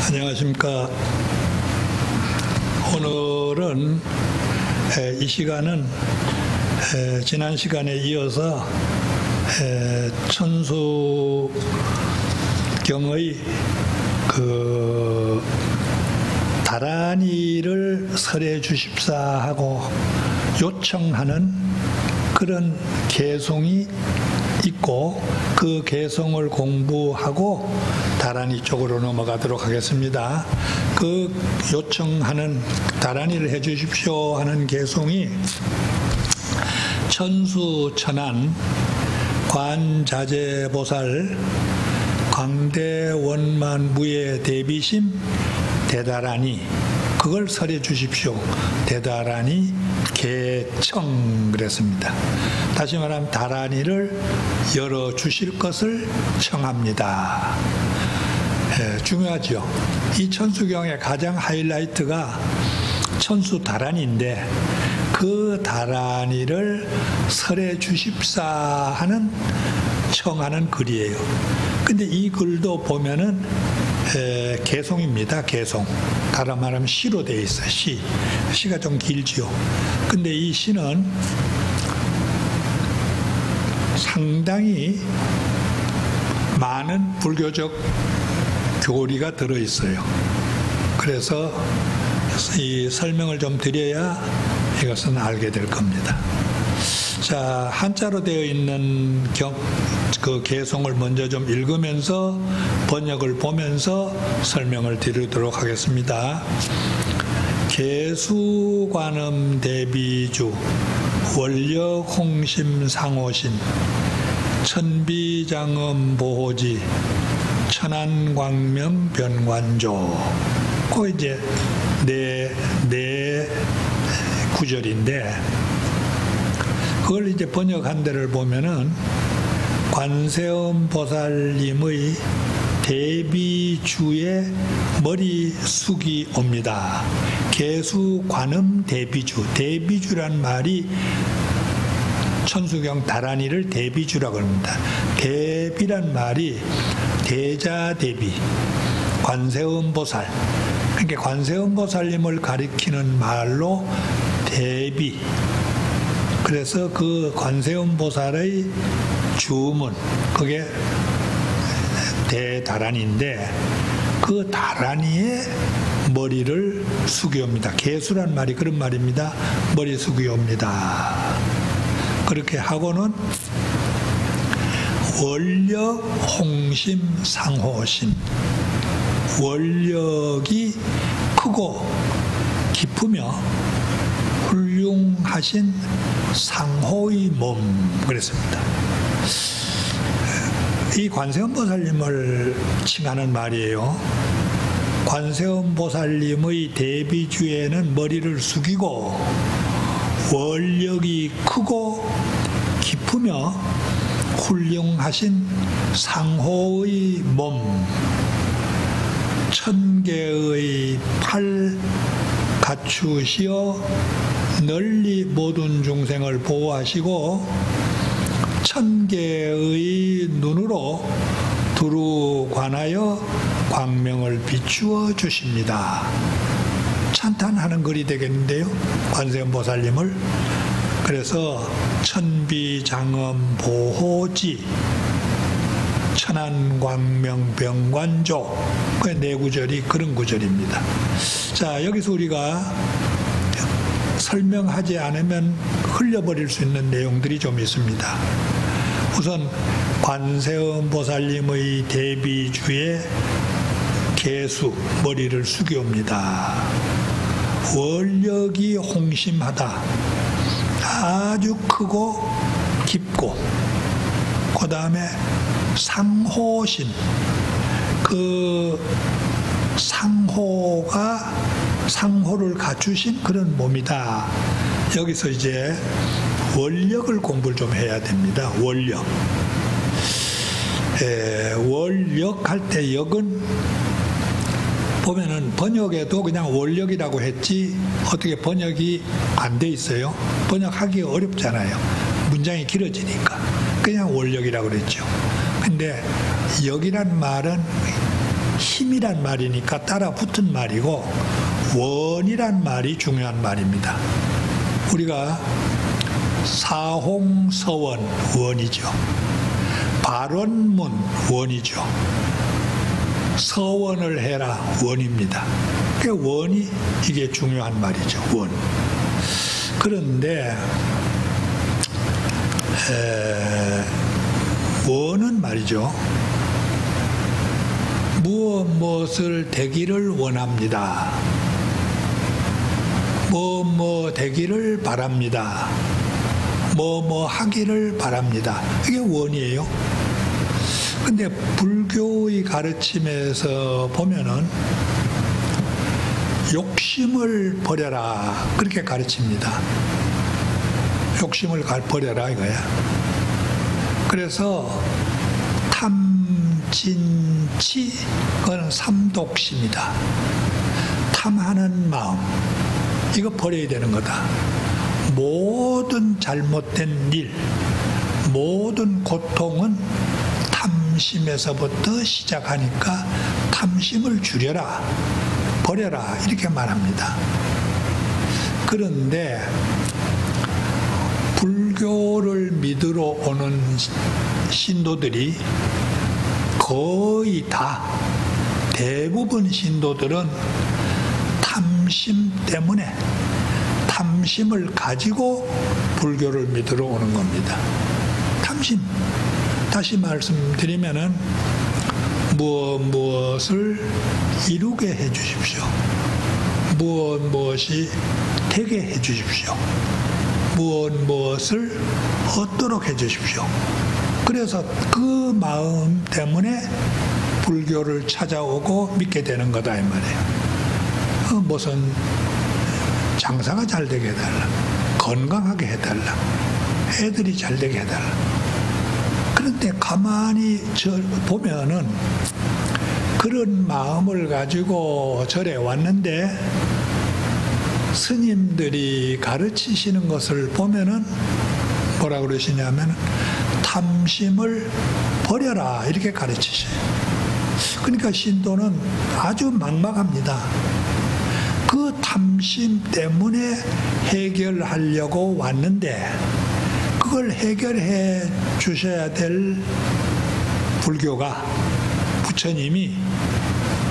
안녕하십니까. 오늘은 이 시간은 지난 시간에 이어서 천수경의 다란이를 설해 주십사 하고 요청하는 그런 개송이 있고, 그 개송을 공부하고 다란이 쪽으로 넘어가도록 하겠습니다. 그 요청하는 다란이를 해 주십시오 하는 개송이 천수천안 관자재보살 광대원만무예 대비심 대다란이, 그걸 설해 주십시오. 대다란이 개청 그랬습니다. 다시 말하면 다란이를 열어주실 것을 청합니다. 중요하죠. 이 천수경의 가장 하이라이트가 천수 다란이인데, 그 다란이를 설해 주십사 하는 청하는 글이에요. 근데 이 글도 보면은 개송입니다. 개송. 다른 말하면 시로 되어 있어요. 시가 좀 길지요. 근데 이 시는 상당히 많은 불교적 교리가 들어있어요. 그래서 이 설명을 좀 드려야 이것은 알게 될 겁니다. 자, 한자로 되어 있는 그 개송을 먼저 좀 읽으면서 번역을 보면서 설명을 드리도록 하겠습니다. 개수관음 대비주 원력홍심 상호신 천비장음 보호지 천안광명 변관조. 그 이제 네 구절인데, 그걸 이제 번역한 데를 보면은 관세음 보살님의 대비주에 머리 숙이 옵니다. 개수관음 대비주. 대비주란 말이 천수경 다란이를 대비주라고 합니다. 대비란 말이 대자대비, 관세음 보살. 그러니까 관세음 보살님을 가리키는 말로 대비. 그래서 그 관세음 보살의 주문, 그게 대다란이인데, 그 다란이의 머리를 숙여옵니다. 개수란 말이 그런 말입니다. 머리 숙여옵니다. 그렇게 하고는 원력 홍심 상호심. 원력이 크고 깊으며 훌륭하신 상호의 몸 그랬습니다. 이 관세음보살님을 칭하는 말이에요. 관세음보살님의 대비주에는 머리를 숙이고 원력이 크고 깊으며 훌륭하신 상호의 몸, 천개의 팔 갖추시어 널리 모든 중생을 보호하시고 천개의 눈으로 두루 관하여 광명을 비추어 주십니다. 찬탄하는 글이 되겠는데요, 관세음 보살님을. 그래서 천비장엄 보호지 천안광명 병관조, 그 네 구절이 그런 구절입니다. 자, 여기서 우리가 설명하지 않으면 흘려버릴 수 있는 내용들이 좀 있습니다. 우선 관세음 보살님의 대비주에 개수, 머리를 숙여옵니다. 원력이 홍심하다. 아주 크고 깊고, 그 다음에 상호신, 그 상호를 갖추신 그런 몸이다. 여기서 이제 원력을 공부를 좀 해야 됩니다. 원력. 원력 할 때 역은 보면은 번역에도 그냥 원력이라고 했지 어떻게 번역이 안 돼 있어요. 번역하기 어렵잖아요. 문장이 길어지니까. 그냥 원력이라고 그랬죠. 근데 역이란 말은 힘이란 말이니까 따라 붙은 말이고 원이란 말이 중요한 말입니다. 우리가 사홍서원 원이죠. 발원문 원이죠. 서원을 해라 원입니다. 그 원이 이게 중요한 말이죠. 원. 그런데 원은 말이죠. 무엇을 되기를 원합니다. 뭐 되기를 바랍니다. 뭐 하기를 바랍니다. 이게 원이에요. 근데 불교의 가르침에서 보면은 욕심을 버려라 그렇게 가르칩니다. 욕심을 버려라 이거야. 그래서 탐진치 그건 삼독심이다. 탐하는 마음 이거 버려야 되는 거다. 모든 잘못된 일, 모든 고통은 탐심에서부터 시작하니까 탐심을 줄여라, 버려라 이렇게 말합니다. 그런데 불교를 믿으러 오는 신도들이 거의 다 대부분 신도들은 탐심 때문에 탐심을 가지고 불교를 믿으러 오는 겁니다. 탐심. 다시 말씀드리면은 무엇을 이루게 해 주십시오. 무엇이 되게 해 주십시오. 무엇을 얻도록 해 주십시오. 그래서 그 마음 때문에 불교를 찾아오고 믿게 되는 거다 이 말이에요. 무슨 장사가 잘 되게 해달라, 건강하게 해달라, 애들이 잘 되게 해달라. 그런데 가만히 보면은 그런 마음을 가지고 절에 왔는데 스님들이 가르치시는 것을 보면은 뭐라 그러시냐면 탐심을 버려라 이렇게 가르치셔요. 그러니까 신도는 아주 막막합니다. 그 탐심 때문에 해결하려고 왔는데 그걸 해결해 주셔야 될 불교가 부처님이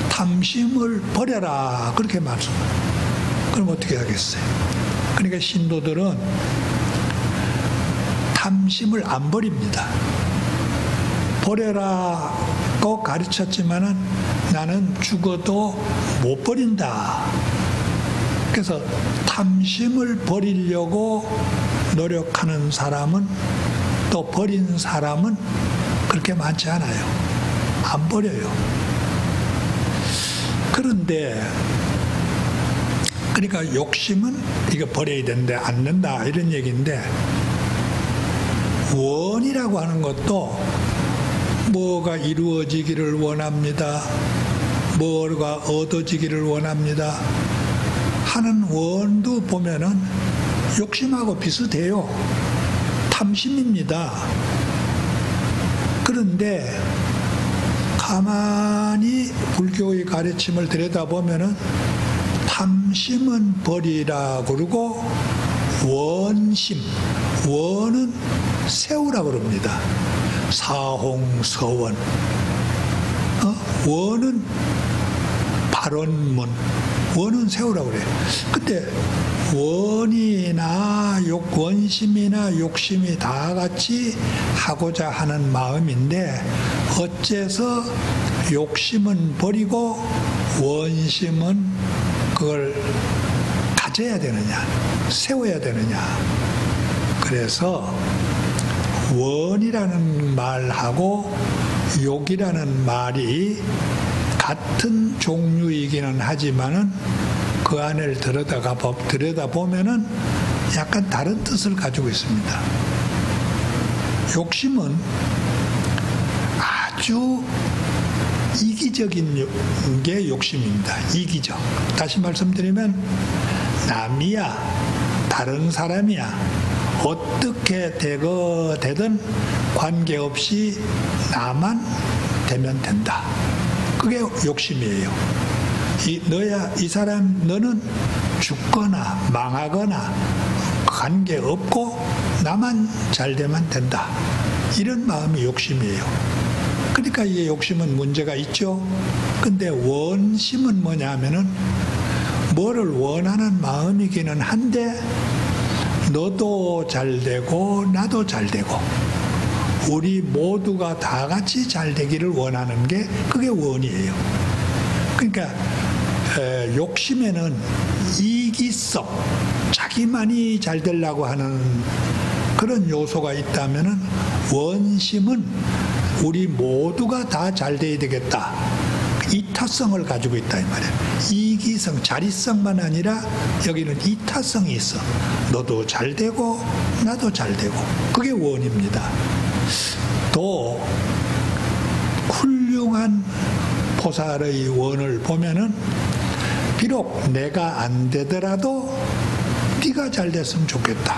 탐심을 버려라 그렇게 말씀합니다. 그럼 어떻게 하겠어요? 그러니까 신도들은 탐심을 안 버립니다. 버려라고 가르쳤지만은 나는 죽어도 못 버린다. 그래서 탐심을 버리려고 노력하는 사람은 또 버린 사람은 그렇게 많지 않아요. 안 버려요. 그런데 그러니까 욕심은 이거 버려야 되는데 않는다 이런 얘기인데 원이라고 하는 것도 뭐가 이루어지기를 원합니다. 뭐가 얻어지기를 원합니다. 하는 원도 보면은 욕심하고 비슷해요. 탐심입니다. 그런데 가만히 불교의 가르침을 들여다보면은 탐심은 버리라 그러고 원심, 원은 세우라 그럽니다. 사홍서원. 원은 발원문, 원은 세우라 그래요. 근데 원이나 원심이나 욕심이 다 같이 하고자 하는 마음인데 어째서 욕심은 버리고 원심은 그걸 가져야 되느냐, 세워야 되느냐. 그래서 원이라는 말하고 욕이라는 말이 같은 종류이기는 하지만은 그 안을 들여다보면은 약간 다른 뜻을 가지고 있습니다. 욕심은 아주 이기적인 게 욕심입니다. 이기적. 다시 말씀드리면 남이야, 다른 사람이야, 어떻게 되든 관계없이 나만 되면 된다. 그게 욕심이에요. 너는 죽거나 망하거나 관계없고 나만 잘 되면 된다. 이런 마음이 욕심이에요. 그러니까 이 욕심은 문제가 있죠. 근데 원심은 뭐냐 하면은 뭐를 원하는 마음이기는 한데 너도 잘 되고 나도 잘 되고 우리 모두가 다 같이 잘 되기를 원하는 게 그게 원이에요. 그러니까 욕심에는 이기성, 자기만이 잘 되려고 하는 그런 요소가 있다면은 원심은 우리 모두가 다 잘 돼야 되겠다. 이타성을 가지고 있다 이 말이에요. 이기성, 자리성만 아니라 여기는 이타성이 있어. 너도 잘 되고 나도 잘 되고 그게 원입니다. 또 훌륭한 보살의 원을 보면은 비록 내가 안 되더라도 네가 잘 됐으면 좋겠다.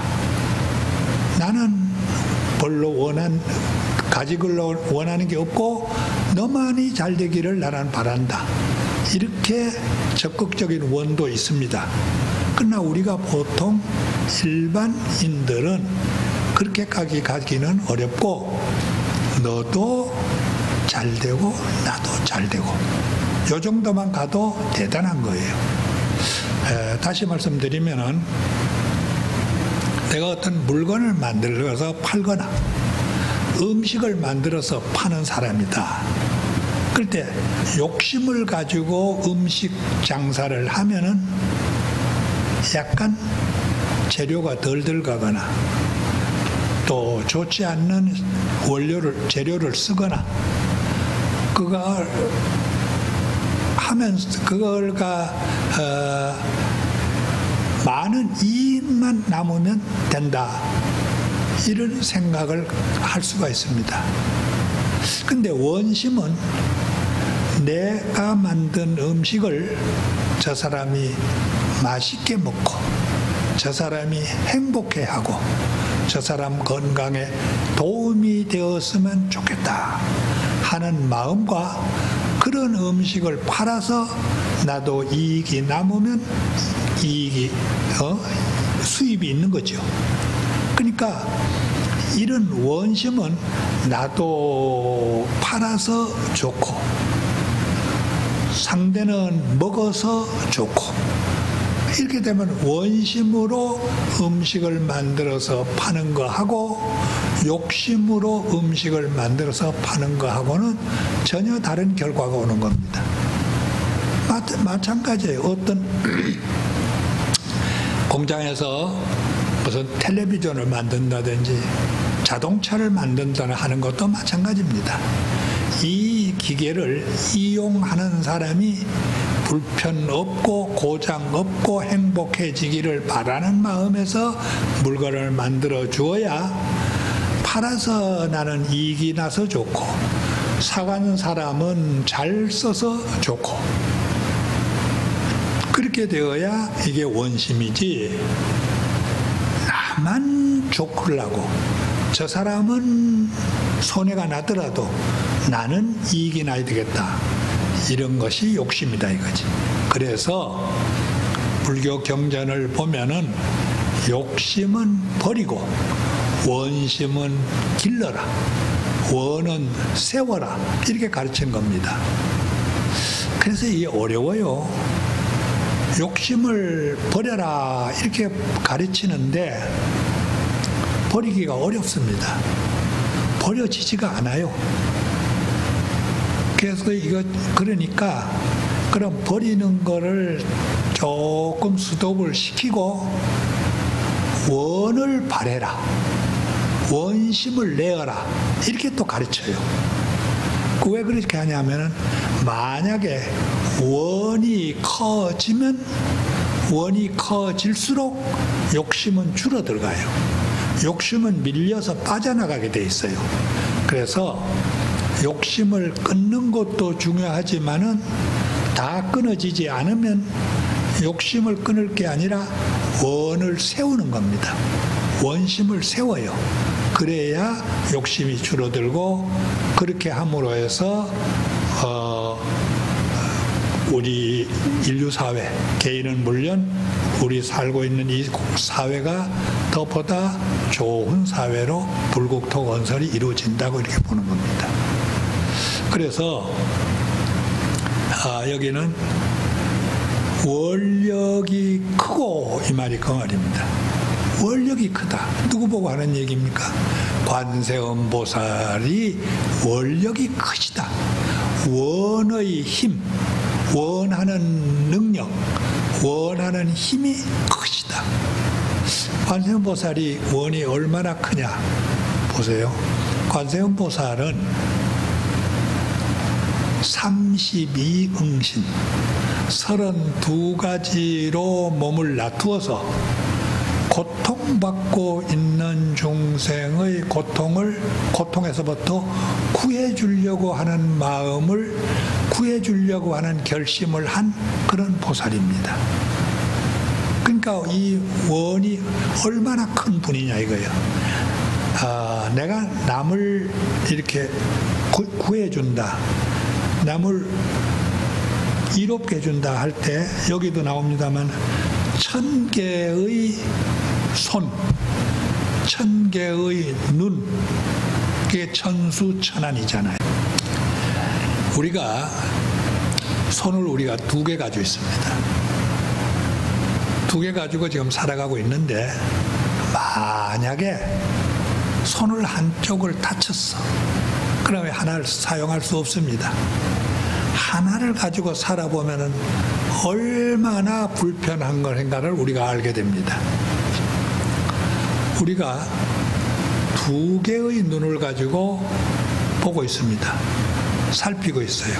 나는 별로 가지길 원하는 게 없고 너만이 잘 되기를 나는 바란다. 이렇게 적극적인 원도 있습니다. 그러나 우리가 보통 일반인들은 그렇게까지 가기는 어렵고 너도 잘 되고 나도 잘 되고 요 정도만 가도 대단한 거예요. 다시 말씀드리면은 내가 어떤 물건을 만들어서 팔거나 음식을 만들어서 파는 사람이다. 그럴 때 욕심을 가지고 음식 장사를 하면은 약간 재료가 덜 들어가거나 또 좋지 않는 재료를 쓰거나 그걸 많은 이익만 남으면 된다. 이런 생각을 할 수가 있습니다. 근데 원심은 내가 만든 음식을 저 사람이 맛있게 먹고 저 사람이 행복해하고 저 사람 건강에 도움이 되었으면 좋겠다 하는 마음과 그런 음식을 팔아서 나도 이익이 남으면 수입이 있는 거죠. 그러니까 이런 원심은 나도 팔아서 좋고 상대는 먹어서 좋고 이렇게 되면 원심으로 음식을 만들어서 파는 거하고 욕심으로 음식을 만들어서 파는 거하고는 전혀 다른 결과가 오는 겁니다. 마찬가지예요. 어떤 공장에서 무슨 텔레비전을 만든다든지 자동차를 만든다는 하는 것도 마찬가지입니다. 이 기계를 이용하는 사람이 불편 없고 고장 없고 행복해지기를 바라는 마음에서 물건을 만들어 주어야 팔아서 나는 이익이 나서 좋고 사가는 사람은 잘 써서 좋고 그렇게 되어야 이게 원심이지. 나만 좋으려고 저 사람은 손해가 나더라도 나는 이익이 나야 되겠다. 이런 것이 욕심이다 이거지. 그래서 불교 경전을 보면은 욕심은 버리고 원심은 길러라. 원은 세워라. 이렇게 가르친 겁니다. 그래서 이게 어려워요. 욕심을 버려라 이렇게 가르치는데 버리기가 어렵습니다. 버려지지가 않아요. 그래서 그러니까 그럼 버리는 거를 조금 스톱을 시키고 원을 바래라. 원심을 내어라. 이렇게 또 가르쳐요. 왜 그렇게 하냐면은 만약에 원이 커지면 원이 커질수록 욕심은 줄어들어가요. 욕심은 밀려서 빠져나가게 돼 있어요. 그래서 욕심을 끊는 것도 중요하지만은 다 끊어지지 않으면 욕심을 끊을 게 아니라 원을 세우는 겁니다. 원심을 세워요. 그래야 욕심이 줄어들고 그렇게 함으로 해서 우리 인류 사회, 개인은 물론 우리 살고 있는 이 사회가 더 보다 좋은 사회로 불국토 건설이 이루어진다고 이렇게 보는 겁니다. 그래서 여기는 원력이 크고 이 말이 그 말입니다. 원력이 크다. 누구 보고 하는 얘기입니까? 관세음 보살이 원력이 크시다. 원의 힘, 원하는 능력, 원하는 힘이 크시다. 관세음 보살이 원이 얼마나 크냐 보세요. 관세음 보살은 32응신 32가지로 몸을 놔두어서 고통받고 있는 중생의 고통에서부터 구해주려고 하는 마음을, 구해주려고 하는 결심을 한 그런 보살입니다. 그러니까 이 원이 얼마나 큰 분이냐 이거예요. 내가 남을 이렇게 구해준다, 남을 이롭게 해준다 할 때 여기도 나옵니다만 1000개의 손, 1000개의 눈, 그게 천수천안이잖아요. 우리가 손을 우리가 2개 가지고 있습니다. 2개 가지고 지금 살아가고 있는데 만약에 손을 한쪽을 다쳤어. 그러면 하나를 사용할 수 없습니다. 하나를 가지고 살아보면 얼마나 불편한 것인가를 우리가 알게 됩니다. 우리가 2개의 눈을 가지고 보고 있습니다. 살피고 있어요.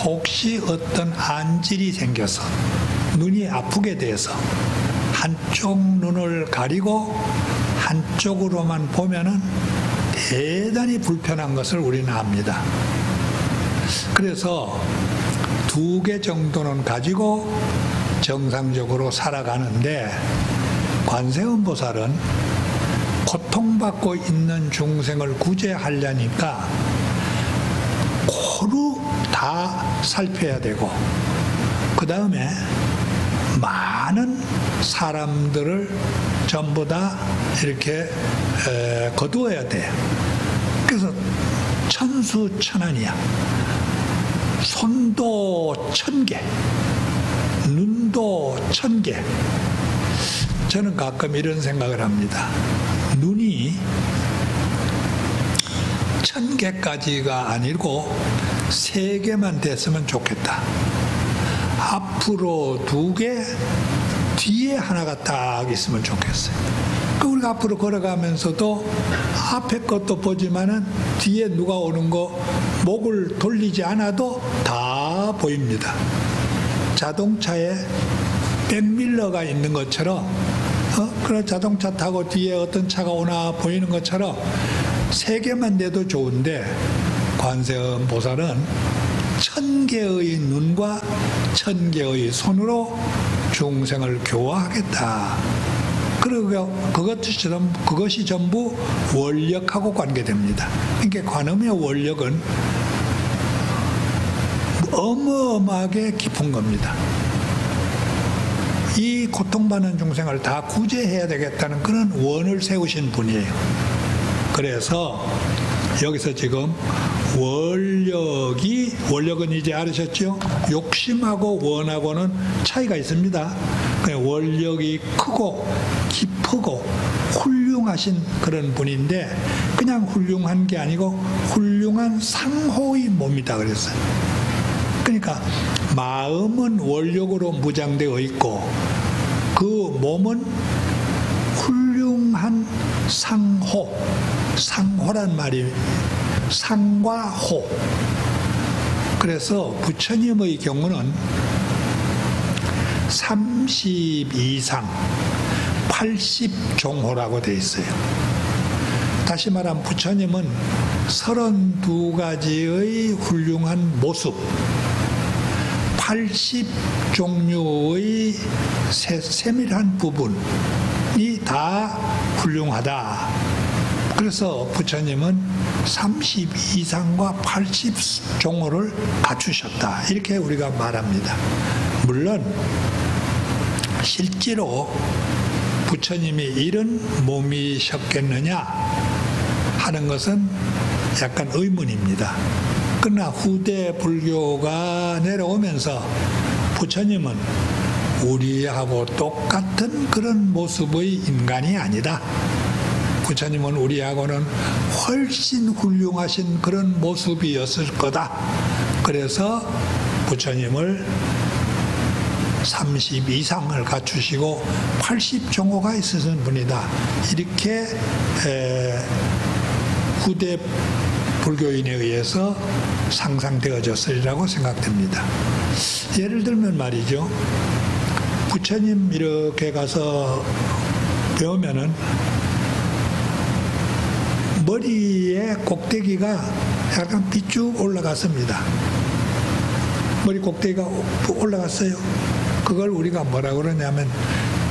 혹시 어떤 안질이 생겨서 눈이 아프게 돼서 한쪽 눈을 가리고 한쪽으로만 보면은 대단히 불편한 것을 우리는 압니다. 그래서 2개 정도는 가지고 정상적으로 살아가는데 관세음 보살은 고통받고 있는 중생을 구제하려니까 고루 다 살펴야 되고 그 다음에 많은 사람들을 전부 다 이렇게 거두어야 돼. 그래서 천수천안이야. 손도 1000개, 눈도 1000개. 저는 가끔 이런 생각을 합니다. 눈이 1000개까지가 아니고 3개만 됐으면 좋겠다. 앞으로 2개, 뒤에 하나가 딱 있으면 좋겠어요. 우리가 앞으로 걸어가면서도 앞에 것도 보지만은 뒤에 누가 오는 거 목을 돌리지 않아도 다 보입니다. 자동차에 백밀러가 있는 것처럼 그런 자동차 타고 뒤에 어떤 차가 오나 보이는 것처럼 3개만 돼도 좋은데 관세음 보살은 1000개의 눈과 1000개의 손으로 중생을 교화하겠다. 그리고 그것이 전부 원력하고 관계됩니다. 그러니까 관음의 원력은 어마어마하게 깊은 겁니다. 이 고통받는 중생을 다 구제해야 되겠다는 그런 원을 세우신 분이에요. 그래서 여기서 지금 원력은 이제 알으셨죠? 욕심하고 원하고는 차이가 있습니다. 원력이 크고 깊고 훌륭하신 그런 분인데 그냥 훌륭한 게 아니고 훌륭한 상호의 몸이다 그랬어요. 그러니까 마음은 원력으로 무장되어 있고 그 몸은 훌륭한 상호란 말이 상과 호. 그래서 부처님의 경우는 32상 80종호라고 되어 있어요. 다시 말하면 부처님은 32가지의 훌륭한 모습, 80종류의 세밀한 부분이 다 훌륭하다. 그래서 부처님은 32상과 80종호를 갖추셨다. 이렇게 우리가 말합니다. 물론 실제로 부처님이 이런 몸이셨겠느냐 하는 것은 약간 의문입니다. 그러나 후대 불교가 내려오면서 부처님은 우리하고 똑같은 그런 모습의 인간이 아니다. 부처님은 우리하고는 훨씬 훌륭하신 그런 모습이었을 거다. 그래서 부처님을 32상을 갖추시고 80종호가 있으신 분이다. 이렇게 후대 불교인에 의해서 상상되어졌으리라고 생각됩니다. 예를 들면 말이죠. 부처님 이렇게 가서 배우면은 머리에 꼭대기가 약간 삐쭉 올라갔습니다. 머리 꼭대기가 올라갔어요. 그걸 우리가 뭐라고 그러냐면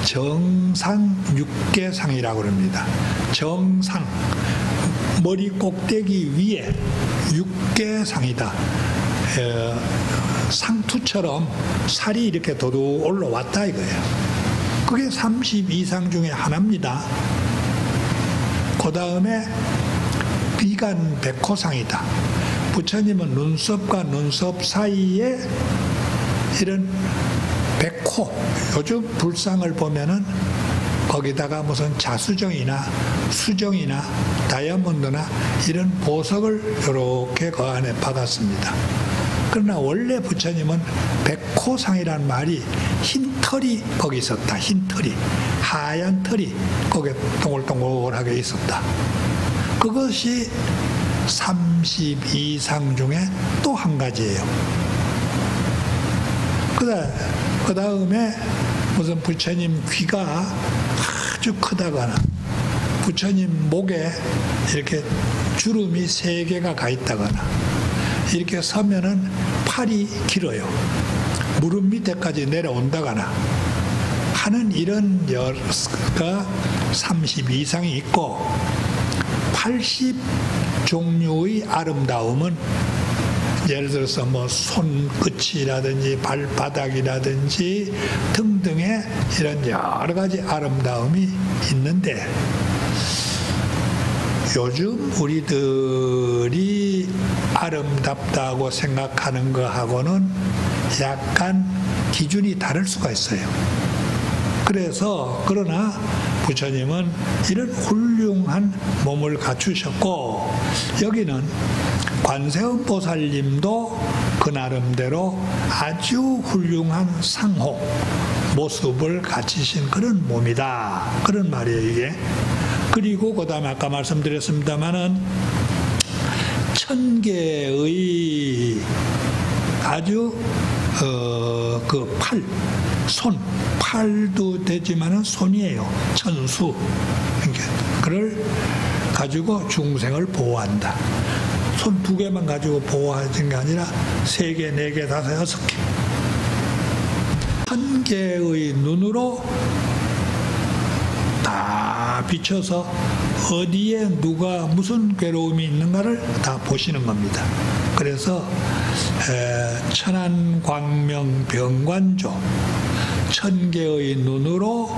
정상6개상이라고 그럽니다. 정상, 머리 꼭대기 위에 6개상이다. 상투처럼 살이 이렇게 도둑 올라왔다 이거예요. 그게 32상 중에 하나입니다. 그 다음에 비간 백호상이다. 부처님은 눈썹과 눈썹 사이에 이런 백호, 요즘 불상을 보면은 거기다가 무슨 자수정이나 수정이나 다이아몬드나 이런 보석을 이렇게 그 안에 박았습니다. 그러나 원래 부처님은 백호상이라는 말이 흰 털이 거기 있었다. 흰 털이, 하얀 털이 거기에 동글동글하게 있었다. 그것이 32상 중에 또 한 가지예요. 그 다음에 무슨 부처님 귀가 아주 크다거나 부처님 목에 이렇게 주름이 3개가 가 있다거나 이렇게 서면은 팔이 길어요. 무릎 밑에까지 내려온다거나 하는 이런 여가 32상이 있고 80종류의 아름다움은 예를 들어서 뭐 손끝이라든지 발바닥이라든지 등등의 이런 여러 가지 아름다움이 있는데 요즘 우리들이 아름답다고 생각하는 것하고는 약간 기준이 다를 수가 있어요. 그러나 부처님은 이런 훌륭한 몸을 갖추셨고 여기는 관세음 보살님도 그 나름대로 아주 훌륭한 상호 모습을 갖추신 그런 몸이다. 그런 말이에요 이게. 그리고 그 다음에 아까 말씀드렸습니다마는 1000개의 아주 그 팔, 손, 팔도 되지만은 손이에요. 천수. 그를 가지고 중생을 보호한다. 손 2개만 가지고 보호하는 게 아니라 3개, 4개, 5, 6개. 1000개의 눈으로 다 비춰서 어디에 누가 무슨 괴로움이 있는가를 다 보시는 겁니다. 그래서 천안광명병관조 1000개의 눈으로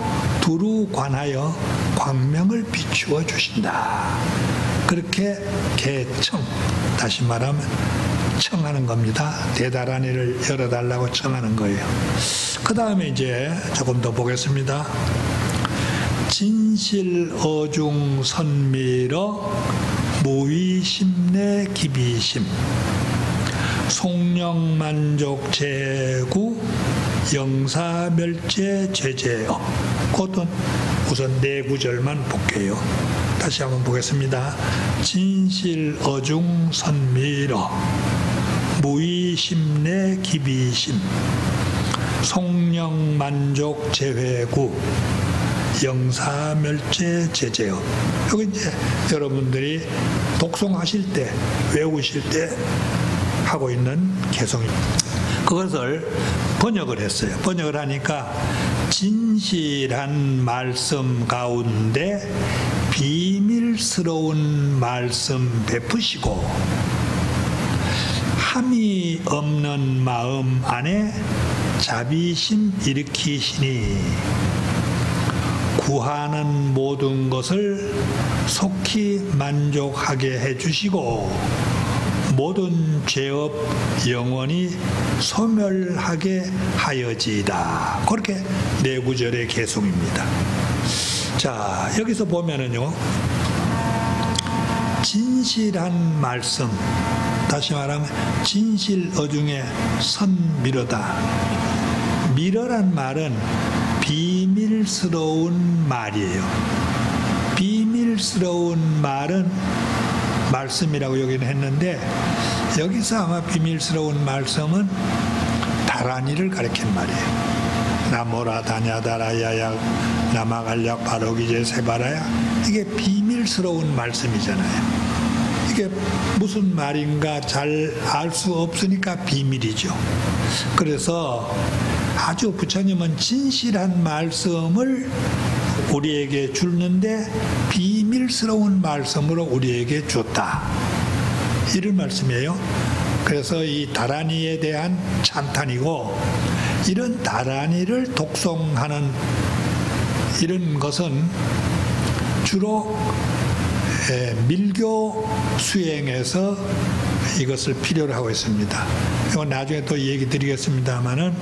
두루 관하여 광명을 비추어 주신다. 그렇게 개청, 다시 말하면 청하는 겁니다. 대단한 일을 열어달라고 청하는 거예요. 그 다음에 이제 조금 더 보겠습니다. 진실어중 선미러 무위심내 기비심 송령만족 제구 영사멸제 제재업. 그것도 우선 4구절만 볼게요. 다시 한번 보겠습니다. 진실어중 선미러 무위심내 기비심 송령만족 제회구 영사멸제 제재업. 여기 이제 여러분들이 독송하실 때, 외우실 때 하고 있는 개성입니다. 그것을 번역을 했어요. 번역을 하니까 진실한 말씀 가운데 비밀스러운 말씀 베푸시고 함이 없는 마음 안에 자비심 일으키시니 구하는 모든 것을 속히 만족하게 해주시고 모든 죄업 영원히 소멸하게 하여지이다. 그렇게 네 구절의 개송입니다. 자, 여기서 보면은요, 진실한 말씀, 다시 말하면 진실 어중에 선미러다. 미러란 말은 비밀스러운 말이에요. 비밀스러운 말은 말씀이라고 여기는 했는데, 여기서 아마 비밀스러운 말씀은 다란이를 가리킨 말이에요. 나모라 다냐다라야야 나마갈약 바로기제 세바라야, 이게 비밀스러운 말씀이잖아요. 이게 무슨 말인가 잘 알 수 없으니까 비밀이죠. 그래서 아주 부처님은 진실한 말씀을 우리에게 주는데 비밀스러운 말씀으로 우리에게 줬다. 이런 말씀이에요. 그래서 이 다란이에 대한 찬탄이고, 이런 다란이를 독송하는 이런 것은 주로 밀교 수행에서 이것을 필요로 하고 있습니다. 이건 나중에 또 얘기 드리겠습니다마는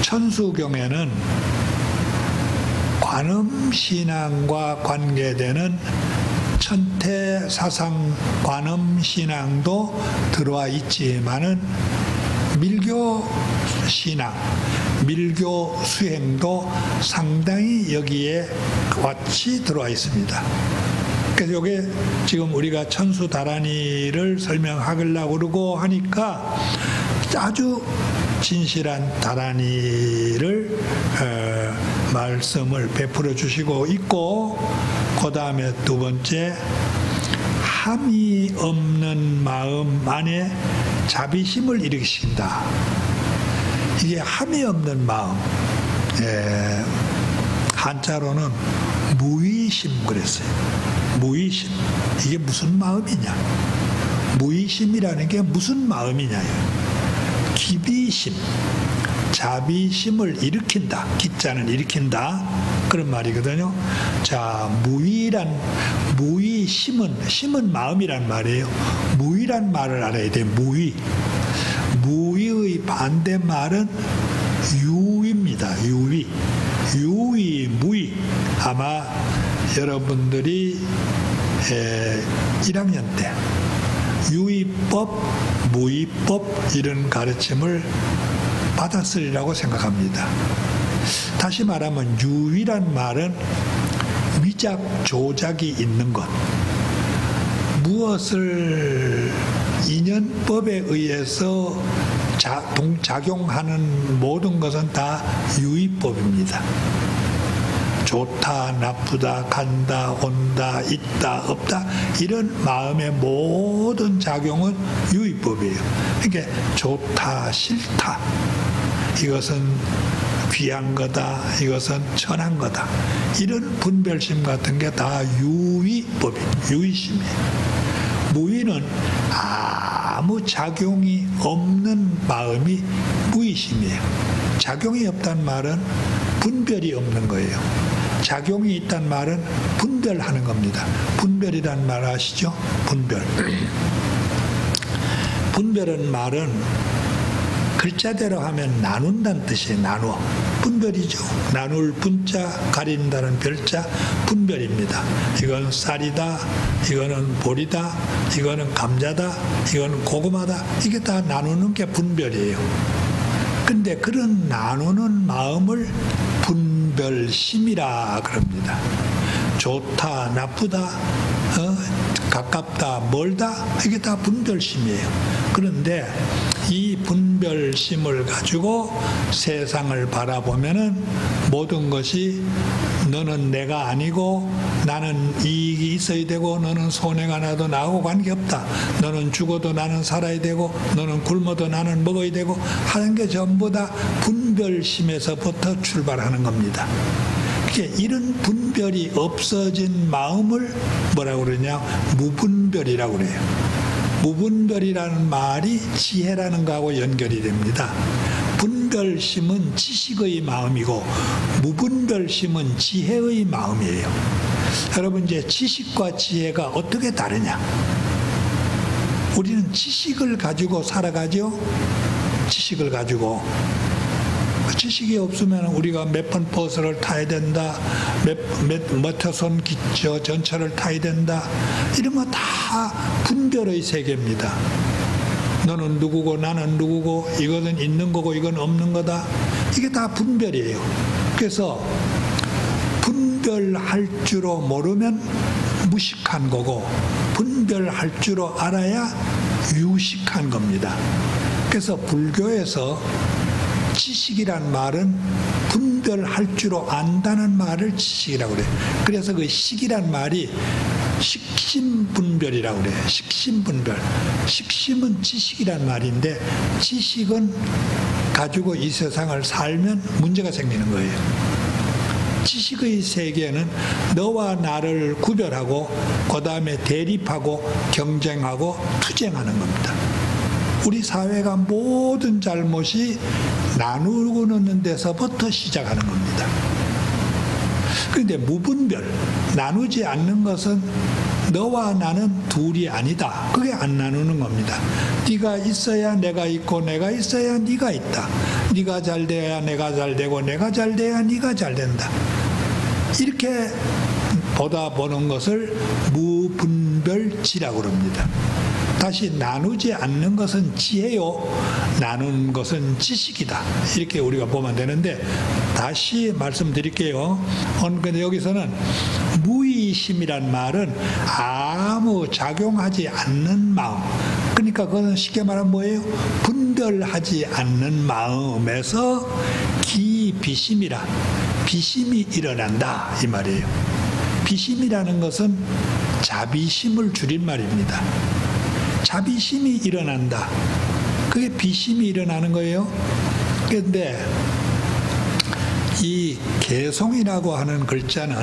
천수경에는 관음신앙과 관계되는 천태사상 관음신앙도 들어와 있지만은 밀교 신앙, 밀교 수행도 상당히 여기에 같이 들어와 있습니다. 그래서 이게 지금 우리가 천수다란이를 설명하려고 그러고 하니까 아주 진실한 다란이를 말씀을 베풀어 주시고 있고, 그 다음에 두 번째, 함이 없는 마음 안에 자비심을 일으키신다. 이게 함이 없는 마음, 한자로는 무의심 그랬어요. 무의심, 이게 무슨 마음이냐? 무의심이라는 게 무슨 마음이냐요. 기비심, 자비심을 일으킨다. 기자는 일으킨다. 그런 말이거든요. 자, 심은 마음이란 말이에요. 무의란 말을 알아야 돼요. 무의의 반대말은 유의입니다. 유의, 무의. 아마 여러분들이 1학년 때 유의법, 무의법 이런 가르침을 받았으리라고 생각합니다. 다시 말하면 유의란 말은 위작, 조작이 있는 것. 무엇을 인연법에 의해서 작용하는 모든 것은 다 유의법입니다. 좋다, 나쁘다, 간다, 온다, 있다, 없다, 이런 마음의 모든 작용은 유의법이에요. 그러니까 좋다, 싫다, 이것은 귀한 거다, 이것은 천한 거다, 이런 분별심 같은 게 다 유의법이에요. 유의심이에요. 무의는 아무 작용이 없는 마음이 무의심이에요. 작용이 없다는 말은 분별이 없는 거예요. 작용이 있다는 말은 분별하는 겁니다. 분별이란 말 아시죠? 분별. 분별은 말은 글자대로 하면 나눈다는 뜻이에요. 나누어. 분별이죠. 나눌 분자, 가린다는 별자, 분별입니다. 이건 쌀이다, 이거는 보리다, 이거는 감자다, 이거는 고구마다, 이게 다 나누는 게 분별이에요. 근데 그런 나누는 마음을 분별심이라 그럽니다. 좋다, 나쁘다, 가깝다, 멀다, 이게 다 분별심이에요. 그런데 이 분별심을 가지고 세상을 바라보면은 모든 것이 너는 내가 아니고 나는 이익이 있어야 되고 너는 손해가 나도 나하고 관계없다. 너는 죽어도 나는 살아야 되고 너는 굶어도 나는 먹어야 되고 하는 게 전부 다 분별심에서부터 출발하는 겁니다. 이런 분별이 없어진 마음을 뭐라고 그러냐? 무분별이라고 그래요. 무분별이라는 말이 지혜라는 거하고 연결이 됩니다. 분별심은 지식의 마음이고 무분별심은 지혜의 마음이에요. 여러분, 이제 지식과 지혜가 어떻게 다르냐? 우리는 지식을 가지고 살아가죠. 지식을 가지고. 지식이 없으면 우리가 몇 번 버스를 타야 된다, 몇 호선 전철을 타야 된다, 이런 거 다 분별의 세계입니다. 너는 누구고 나는 누구고, 이것은 있는 거고 이건 없는 거다, 이게 다 분별이에요. 그래서 분별할 줄로 모르면 무식한 거고, 분별할 줄로 알아야 유식한 겁니다. 그래서 불교에서 지식이란 말은 분별할 줄로 안다는 말을 지식이라고 그래요. 그래서 그 식이란 말이 식심분별이라고 그래요. 식심분별. 식심은 지식이란 말인데, 지식은 가지고 이 세상을 살면 문제가 생기는 거예요. 지식의 세계는 너와 나를 구별하고 그 다음에 대립하고 경쟁하고 투쟁하는 겁니다. 우리 사회가 모든 잘못이 나누고 놓는 데서부터 시작하는 겁니다. 그런데 무분별, 나누지 않는 것은 너와 나는 둘이 아니다. 그게 안 나누는 겁니다. 네가 있어야 내가 있고 내가 있어야 네가 있다. 네가 잘 돼야 내가 잘 되고 내가 잘 돼야 네가 잘 된다. 이렇게 보다 보는 것을 무분별지라고 합니다. 다시 나누지 않는 것은 지혜요, 나누는 것은 지식이다. 이렇게 우리가 보면 되는데, 다시 말씀드릴게요. 근데 여기서는 무의심이란 말은 아무 작용하지 않는 마음. 그러니까 그건 쉽게 말하면 뭐예요? 분별하지 않는 마음에서 기비심이라, 비심이 일어난다, 이 말이에요. 비심이라는 것은 자비심을 줄인 말입니다. 자비심이 일어난다. 그게 비심이 일어나는 거예요. 그런데 이 개송이라고 하는 글자는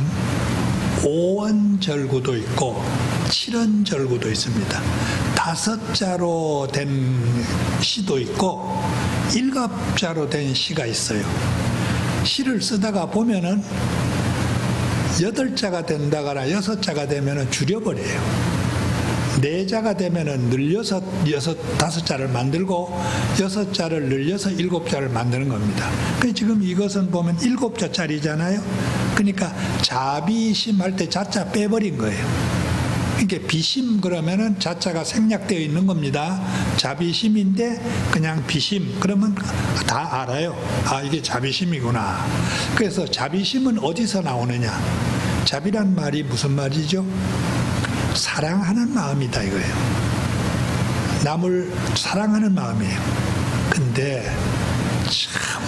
5원절구도 있고 7원절구도 있습니다. 5자로 된 시도 있고 7자로 된 시가 있어요. 시를 쓰다가 보면은 8자가 된다거나 6자가 되면은 줄여버려요. 4자가 되면은 늘려서 5자를 만들고 6자를 늘려서 7자를 만드는 겁니다. 지금 이것은 보면 7자짜리잖아요. 그러니까 자비심 할 때 자자 빼버린 거예요. 이게 비심 그러면은 자자가 생략되어 있는 겁니다. 자비심인데 그냥 비심 그러면 다 알아요. 아, 이게 자비심이구나. 그래서 자비심은 어디서 나오느냐? 자비란 말이 무슨 말이죠? 사랑하는 마음이다 이거예요. 남을 사랑하는 마음이에요. 근데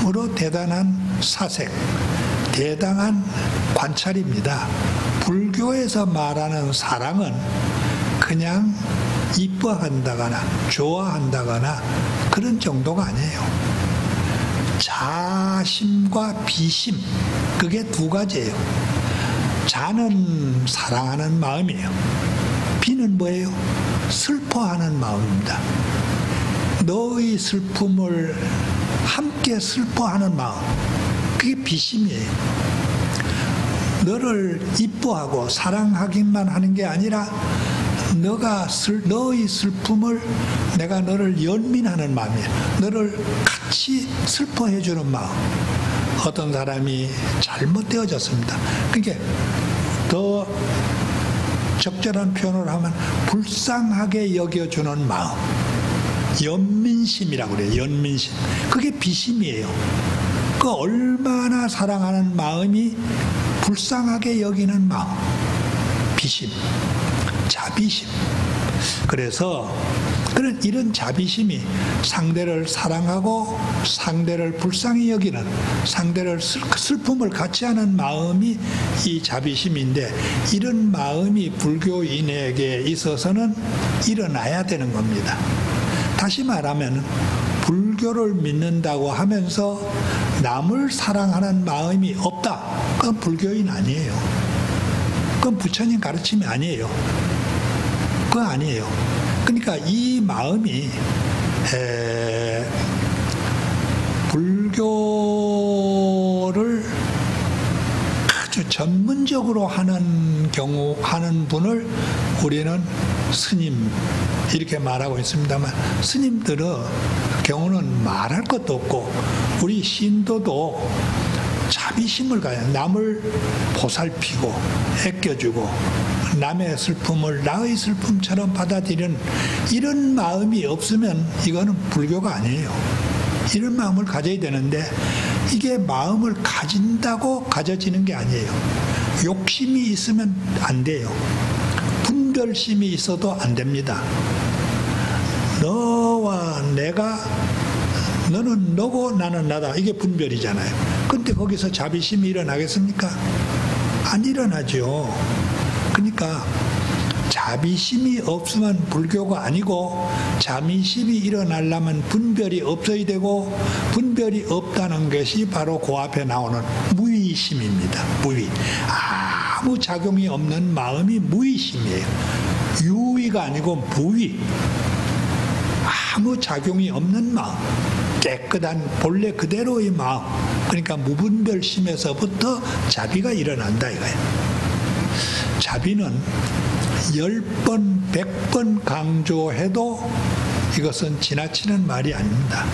참으로 대단한 사색, 대단한 관찰입니다. 불교에서 말하는 사랑은 그냥 이뻐한다거나 좋아한다거나 그런 정도가 아니에요. 자심과 비심, 그게 두 가지예요. 자는 사랑하는 마음이에요. 비는 뭐예요? 슬퍼하는 마음입니다. 너의 슬픔을 함께 슬퍼하는 마음, 그게 비심이에요. 너를 이뻐하고 사랑하기만 하는 게 아니라 너의 슬픔을 내가 너를 연민하는 마음이에요. 너를 같이 슬퍼해주는 마음. 어떤 사람이 잘못되어졌습니다. 그러니까 더 적절한 표현을 하면 불쌍하게 여겨주는 마음. 연민심이라고 그래요. 연민심. 그게 비심이에요. 그 얼마나 사랑하는 마음이 불쌍하게 여기는 마음. 비심. 자비심. 그래서 이런 자비심이 상대를 사랑하고 상대를 불쌍히 여기는, 상대를 슬픔을 같이 하는 마음이 이 자비심인데, 이런 마음이 불교인에게 있어서는 일어나야 되는 겁니다. 다시 말하면 불교를 믿는다고 하면서 남을 사랑하는 마음이 없다. 그건 불교인 아니에요. 그건 부처님 가르침이 아니에요. 그건 아니에요. 그러니까 이 마음이 불교를 아주 전문적으로 하는 분을 우리는 스님 이렇게 말하고 있습니다만, 스님들은 경우는 말할 것도 없고, 우리 신도도 자비심을 가야, 남을 보살피고 아껴주고 남의 슬픔을 나의 슬픔처럼 받아들이는 이런 마음이 없으면 이거는 불교가 아니에요. 이런 마음을 가져야 되는데, 이게 마음을 가진다고 가져지는 게 아니에요. 욕심이 있으면 안 돼요. 분별심이 있어도 안 됩니다. 너와 내가, 너는 너고 나는 나다, 이게 분별이잖아요. 근데 거기서 자비심이 일어나겠습니까? 안 일어나죠. 그러니까 자비심이 없으면 불교가 아니고, 자비심이 일어나려면 분별이 없어야 되고, 분별이 없다는 것이 바로 그 앞에 나오는 무의심입니다. 무의. 아무 작용이 없는 마음이 무의심이에요. 유의가 아니고 무의. 아무 작용이 없는 마음, 깨끗한 본래 그대로의 마음, 그러니까 무분별심에서부터 자비가 일어난다 이거예요. 자비는 10번, 100번 강조해도 이것은 지나치는 말이 아닙니다.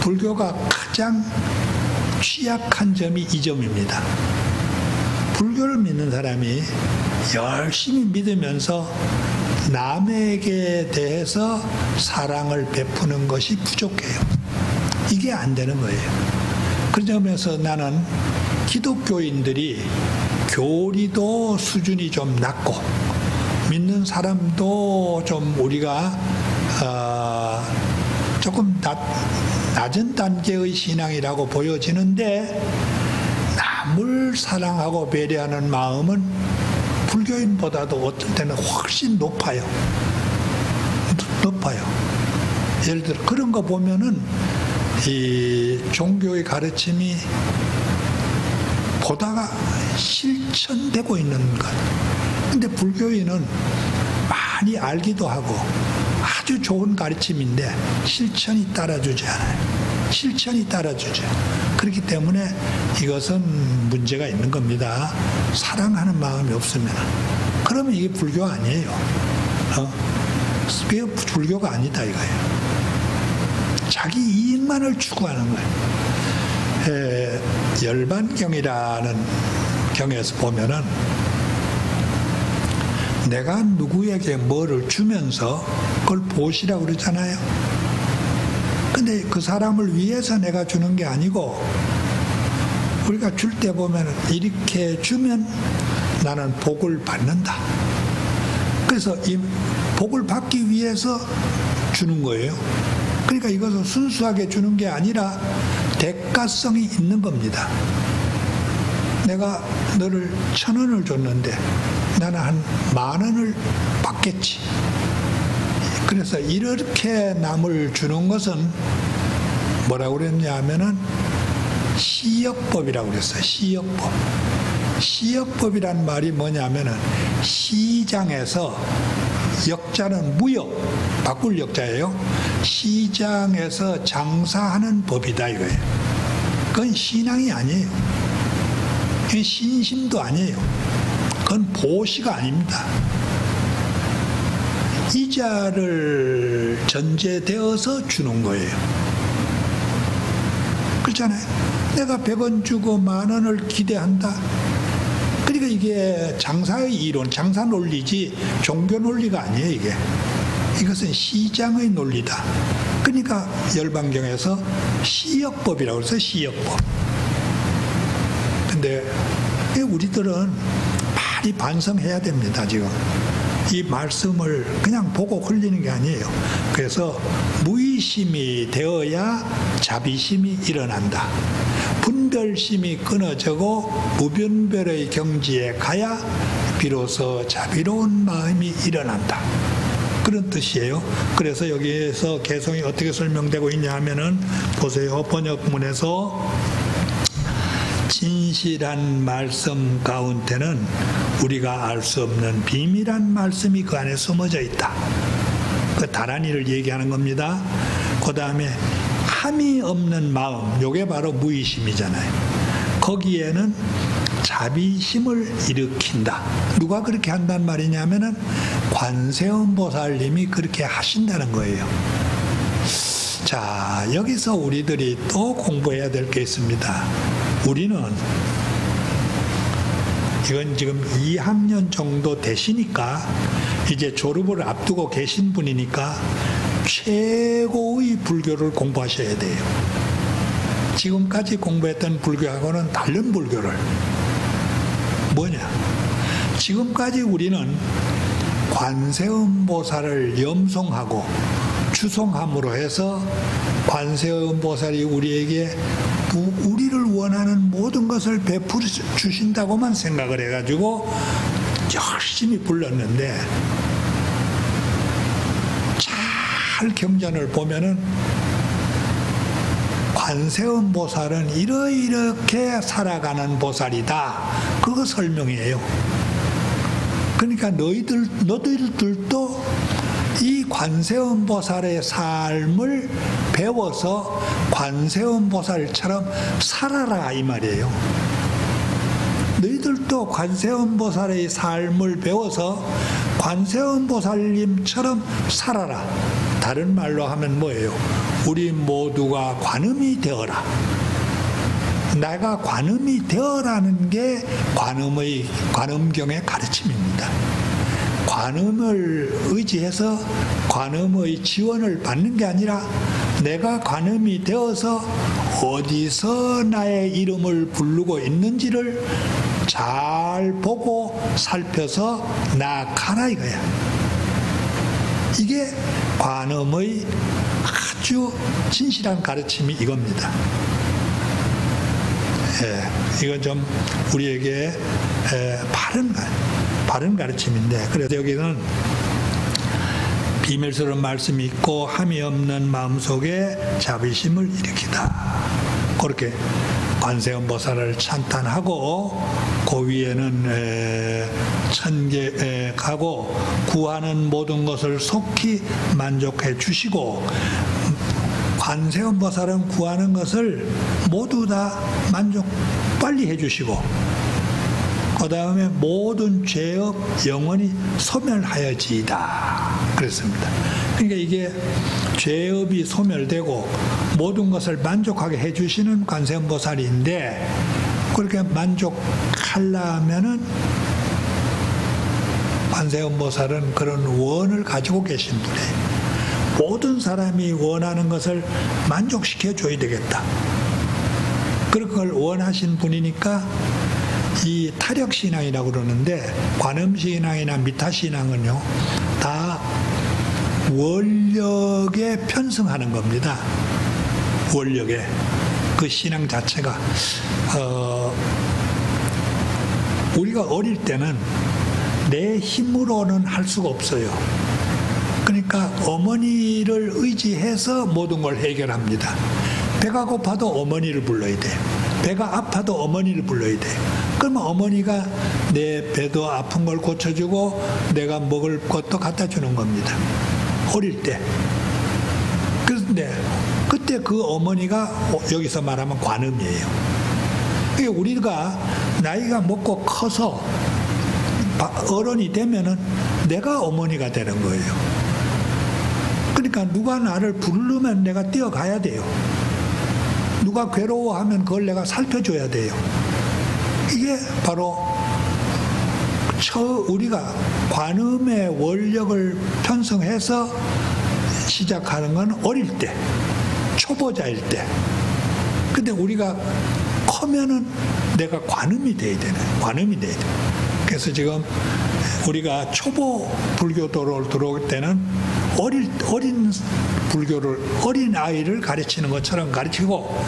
불교가 가장 취약한 점이 이 점입니다. 불교를 믿는 사람이 열심히 믿으면서 남에게 대해서 사랑을 베푸는 것이 부족해요. 이게 안 되는 거예요. 그런 점에서 나는 기독교인들이 교리도 수준이 좀 낮고, 믿는 사람도 좀 우리가 조금 낮은 단계의 신앙이라고 보여지는데, 남을 사랑하고 배려하는 마음은 불교인보다도 어떤 때는 훨씬 높아요. 높아요. 예를 들어 그런 거 보면은 이 종교의 가르침이 보다가 실천되고 있는 것. 근데 불교인은 많이 알기도 하고 아주 좋은 가르침인데 실천이 따라주지 않아요. 실천이 따라주죠. 그렇기 때문에 이것은 문제가 있는 겁니다. 사랑하는 마음이 없으면. 그러면 이게 불교 아니에요. 그게 불교가 아니다 이거예요. 자기 이익만을 추구하는 거예요. 열반경이라는 경에서 보면은 내가 누구에게 뭐를 주면서 그걸 보시라고 그러잖아요. 근데 그 사람을 위해서 내가 주는 게 아니고, 우리가 줄 때 보면 이렇게 주면 나는 복을 받는다. 그래서 이 복을 받기 위해서 주는 거예요. 그러니까 이것은 순수하게 주는 게 아니라 대가성이 있는 겁니다. 내가 너를 1,000원을 줬는데 나는 한 10,000원을 받겠지. 그래서 이렇게 남을 주는 것은 뭐라고 그랬냐 하면은 시역법이라고 그랬어요. 시역법. 시역법이란 말이 뭐냐면은 시장에서, 역자는 무역, 바꿀 역자예요. 시장에서 장사하는 법이다 이거예요. 그건 신앙이 아니에요. 그건 신심도 아니에요. 그건 보시가 아닙니다. 이자를 전제되어서 주는 거예요. 그렇잖아요. 내가 100원 주고 10,000원을 기대한다. 그러니까 이게 장사의 이론, 장사 논리지 종교 논리가 아니에요 이게. 이것은 시장의 논리다. 그러니까 열반경에서 시역법이라고 해서 시역법. 근데 우리들은 많이 반성해야 됩니다 지금. 이 말씀을 그냥 보고 흘리는 게 아니에요. 그래서 무의심이 되어야 자비심이 일어난다. 분별심이 끊어지고 무분별의 경지에 가야 비로소 자비로운 마음이 일어난다. 그런 뜻이에요. 그래서 여기에서 개성이 어떻게 설명되고 있냐 하면은 보세요. 번역문에서 진실한 말씀 가운데는 우리가 알 수 없는 비밀한 말씀이 그 안에 숨어져 있다. 그 다란이를 얘기하는 겁니다. 그 다음에 함이 없는 마음, 요게 바로 무의심이잖아요. 거기에는 자비심을 일으킨다. 누가 그렇게 한단 말이냐면은 관세음보살님이 그렇게 하신다는 거예요. 자, 여기서 우리들이 또 공부해야 될 게 있습니다. 우리는 이건 지금 2학년 정도 되시니까 이제 졸업을 앞두고 계신 분이니까 최고의 불교를 공부하셔야 돼요. 지금까지 공부했던 불교하고는 다른 불교를. 뭐냐? 지금까지 우리는 관세음보살을 염송하고 추송함으로 해서 관세음보살이 우리에게 우리를 원하는 모든 것을 베풀어 주신다고만 생각을 해가지고 열심히 불렀는데, 잘 경전을 보면은 관세음보살은 이렇게 살아가는 보살이다. 그거 설명이에요. 그러니까 너희들도 이 관세음보살의 삶을 배워서 관세음보살처럼 살아라 이 말이에요. 너희들도 관세음보살의 삶을 배워서 관세음보살님처럼 살아라. 다른 말로 하면 뭐예요? 우리 모두가 관음이 되어라. 내가 관음이 되어라는 게 관음경의 가르침입니다. 관음을 의지해서 관음의 지원을 받는 게 아니라 내가 관음이 되어서 어디서 나의 이름을 부르고 있는지를 잘 보고 살펴서 나아가라 이거야. 이게 관음의 아주 진실한 가르침이 이겁니다. 이건 좀 우리에게 바른 가르침인데, 그래서 여기는 비밀스러운 말씀이 있고 함이 없는 마음속에 자비심을 일으키다. 그렇게 관세음보살을 찬탄하고 그 위에는 천계 가고 구하는 모든 것을 속히 만족해 주시고, 관세음보살은 구하는 것을 모두 다 만족 빨리 해주시고, 그 다음에 모든 죄업 영원히 소멸하여지이다 그랬습니다. 그러니까 이게 죄업이 소멸되고 모든 것을 만족하게 해주시는 관세음보살인데, 그렇게 만족하려면은 관세음보살은 그런 원을 가지고 계신 분이에요. 모든 사람이 원하는 것을 만족시켜 줘야 되겠다. 그걸 원하신 분이니까 이 타력신앙이라고 그러는데, 관음신앙이나 미타신앙은요 다 원력에 편승하는 겁니다. 원력에. 그 신앙 자체가 우리가 어릴 때는 내 힘으로는 할 수가 없어요. 그러니까 어머니를 의지해서 모든 걸 해결합니다. 배가 고파도 어머니를 불러야 돼요. 배가 아파도 어머니를 불러야 돼요. 그러면 어머니가 내 배도 아픈 걸 고쳐주고 내가 먹을 것도 갖다 주는 겁니다. 어릴 때. 그런데 그때 그 어머니가 여기서 말하면 관음이에요. 그러니까 우리가 나이가 먹고 커서 어른이 되면은 내가 어머니가 되는 거예요. 그러니까 누가 나를 부르면 내가 뛰어가야 돼요. 누가 괴로워하면 그걸 내가 살펴줘야 돼요. 이게 바로 우리가 관음의 원력을 편성해서 시작하는 건 어릴 때, 초보자일 때. 근데 우리가 커면은 내가 관음이 돼야 되네. 관음이 돼야 돼. 그래서 지금 우리가 초보 불교도로 들어올 때는 어린 불교를 어린 아이를 가르치는 것처럼 가르치고,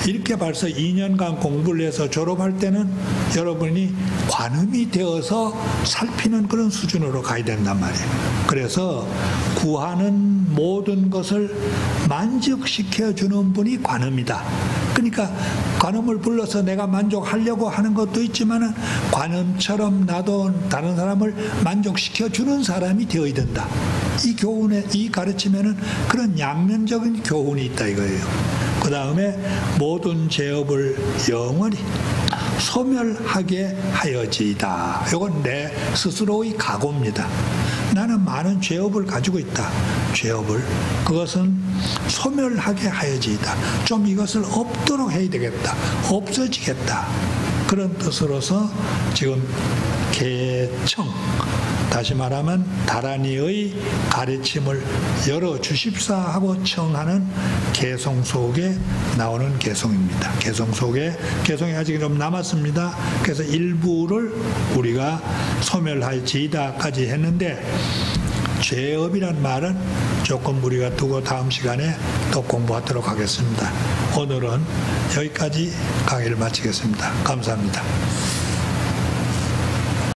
이렇게 벌써 2년간 공부를 해서 졸업할 때는 여러분이 관음이 되어서 살피는 그런 수준으로 가야 된단 말이에요. 그래서 구하는 모든 것을 만족시켜 주는 분이 관음이다. 그러니까 관음을 불러서 내가 만족하려고 하는 것도 있지만 관음처럼 나도 다른 사람을 만족시켜 주는 사람이 되어야 된다. 이 교훈에, 이 가르침에는 그런 양면적인 교훈이 있다 이거예요. 그 다음에 모든 죄업을 영원히 소멸하게 하여지이다. 이건 내 스스로의 각오입니다. 나는 많은 죄업을 가지고 있다. 죄업을. 그것은 소멸하게 하여지이다. 좀 이것을 없도록 해야 되겠다. 없어지겠다. 그런 뜻으로서 지금 개청, 다시 말하면 다란이의 가르침을 열어주십사 하고 청하는 개송 속에 나오는 개송입니다. 개송 속에, 개송이 아직 좀 남았습니다. 그래서 일부를 우리가 소멸할지이다까지 했는데, 죄업이란 말은 조금 우리가 두고 다음 시간에 또 공부하도록 하겠습니다. 오늘은 여기까지 강의를 마치겠습니다. 감사합니다.